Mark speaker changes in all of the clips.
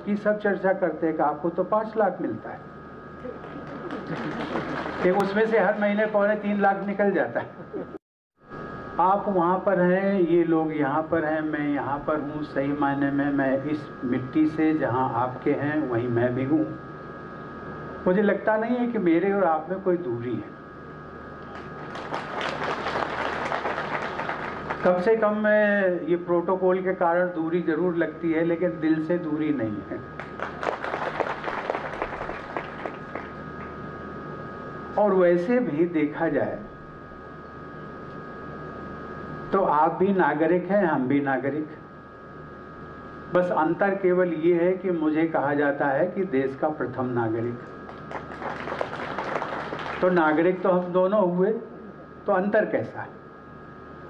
Speaker 1: उसकी सब चर्चा करते हैं कि आपको तो 5 लाख मिलता है, कि उसमें से हर महीने 2.25-3 लाख निकल जाता है। आप वहाँ पर हैं, ये लोग यहाँ पर हैं, मैं यहाँ पर हूँ। सही मायने में मैं इस मिट्टी से जहाँ आपके हैं वहीं मैं भी हूँ। मुझे लगता नहीं है कि मेरे और आप में कोई दूरी है। कम से कम ये प्रोटोकॉल के कारण दूरी जरूर लगती है, लेकिन दिल से दूरी नहीं है। और वैसे भी देखा जाए तो आप भी नागरिक हैं, हम भी नागरिक। बस अंतर केवल ये है कि मुझे कहा जाता है कि देश का प्रथम नागरिक। तो नागरिक तो हम दोनों हुए, तो अंतर कैसा है?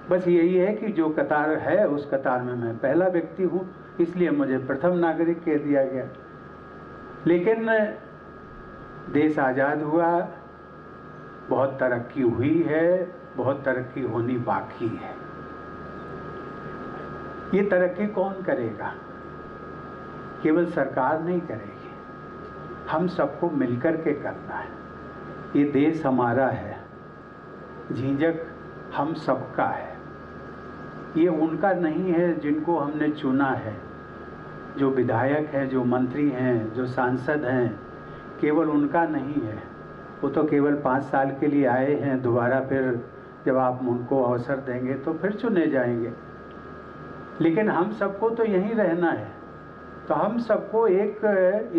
Speaker 1: बस यही है कि जो कतार है उस कतार में मैं पहला व्यक्ति हूँ, इसलिए मुझे प्रथम नागरिक कह दिया गया। लेकिन देश आज़ाद हुआ, बहुत तरक्की हुई है, बहुत तरक्की होनी बाकी है। ये तरक्की कौन करेगा? केवल सरकार नहीं करेगी, हम सबको मिलकर के करना है। ये देश हमारा है, झिंझक हम सबका है। ये उनका नहीं है जिनको हमने चुना है, जो विधायक हैं, जो मंत्री हैं, जो सांसद हैं, केवल उनका नहीं है। वो तो केवल 5 साल के लिए आए हैं, दोबारा फिर जब आप उनको अवसर देंगे तो फिर चुने जाएंगे। लेकिन हम सबको तो यहीं रहना है, तो हम सबको एक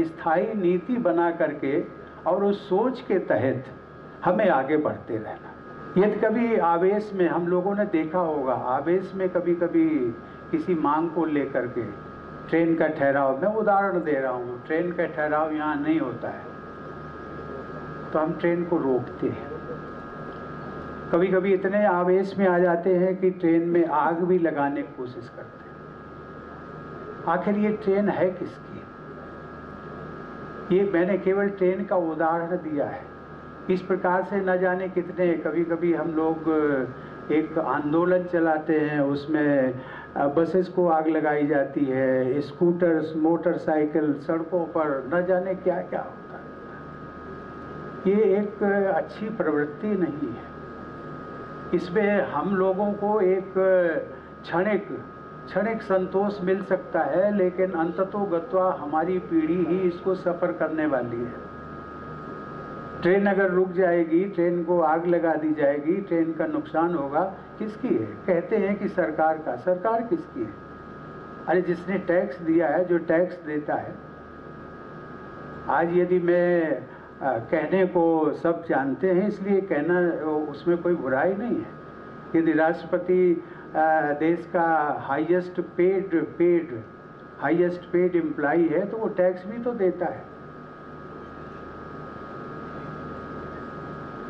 Speaker 1: स्थायी नीति बना करके और उस सोच के तहत हमें आगे बढ़ते रहना। यदि कभी आवेश में, हम लोगों ने देखा होगा, आवेश में कभी कभी किसी मांग को लेकर के ट्रेन का ठहराव, मैं उदाहरण दे रहा हूँ, ट्रेन का ठहराव यहाँ नहीं होता है तो हम ट्रेन को रोकते हैं। कभी कभी इतने आवेश में आ जाते हैं कि ट्रेन में आग भी लगाने की कोशिश करते हैं। आखिर ये ट्रेन है किसकी? ये मैंने केवल ट्रेन का उदाहरण दिया है। इस प्रकार से न जाने कितने, कभी कभी हम लोग एक आंदोलन चलाते हैं, उसमें बसेस को आग लगाई जाती है, स्कूटर्स, मोटरसाइकिल सड़कों पर, न जाने क्या क्या होता है। ये एक अच्छी प्रवृत्ति नहीं है। इसमें हम लोगों को एक क्षणिक संतोष मिल सकता है, लेकिन अंततोगत्वा हमारी पीढ़ी ही इसको सफ़र करने वाली है। ट्रेन अगर रुक जाएगी, ट्रेन को आग लगा दी जाएगी, ट्रेन का नुकसान होगा, किसकी है? कहते हैं कि सरकार का। सरकार किसकी है? अरे जिसने टैक्स दिया है, जो टैक्स देता है। आज यदि मैं कहने को सब जानते हैं इसलिए कहना, उसमें कोई बुराई नहीं है। यदि राष्ट्रपति देश का हाईएस्ट पेड एम्प्लॉई है तो वो टैक्स भी तो देता है।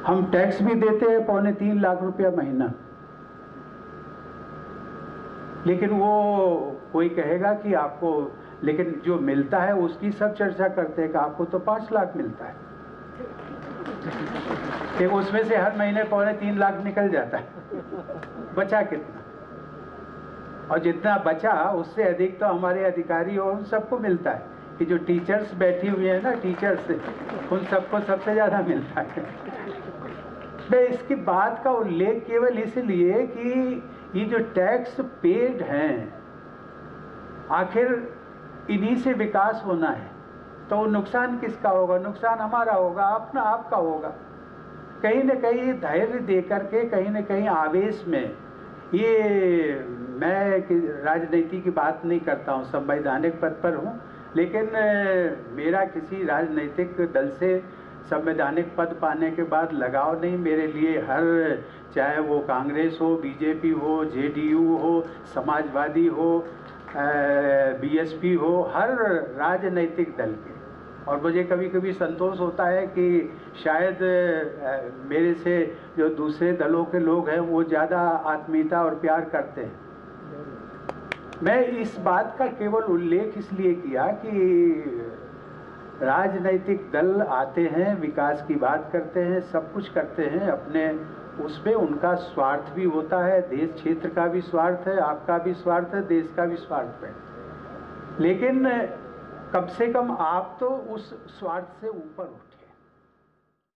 Speaker 1: हम टैक्स भी देते हैं 2.25 लाख रुपया महीना। लेकिन वो कोई कहेगा कि आपको, लेकिन जो मिलता है उसकी सब चर्चा करते हैं कि आपको तो 5 लाख मिलता है, कि उसमें से हर महीने 2.25 लाख निकल जाता है। बचा कितना? और जितना बचा उससे अधिक तो हमारे अधिकारी और उन सबको मिलता है, कि जो टीचर्स बैठी हुई है ना, टीचर्स, उन सबको सबसे ज़्यादा मिलता है। मैं इसकी बात का उल्लेख केवल इसलिए कि ये जो टैक्स पेड हैं, आखिर इन्हीं से विकास होना है, तो नुकसान किसका होगा? नुकसान हमारा होगा, अपना आपका होगा। कहीं न कहीं धैर्य दे करके, कहीं न कहीं आवेश में, ये मैं राजनीति की बात नहीं करता हूँ, संवैधानिक पद पर हूँ, लेकिन मेरा किसी राजनीतिक दल से संवैधानिक पद पाने के बाद लगाव नहीं। मेरे लिए हर, चाहे वो कांग्रेस हो, बीजेपी हो, जेडीयू हो, समाजवादी हो, बीएसपी हो, हर राजनीतिक दल के। और मुझे कभी कभी संतोष होता है कि शायद मेरे से जो दूसरे दलों के लोग हैं वो ज़्यादा आत्मीयता और प्यार करते हैं। मैं इस बात का केवल उल्लेख इसलिए किया कि राजनीतिक दल आते हैं, विकास की बात करते हैं, सब कुछ करते हैं, अपने उसमें उनका स्वार्थ भी होता है, देश क्षेत्र का भी स्वार्थ है, आपका भी स्वार्थ है, देश का भी स्वार्थ है। लेकिन कम से कम आप तो उस स्वार्थ से ऊपर उठे।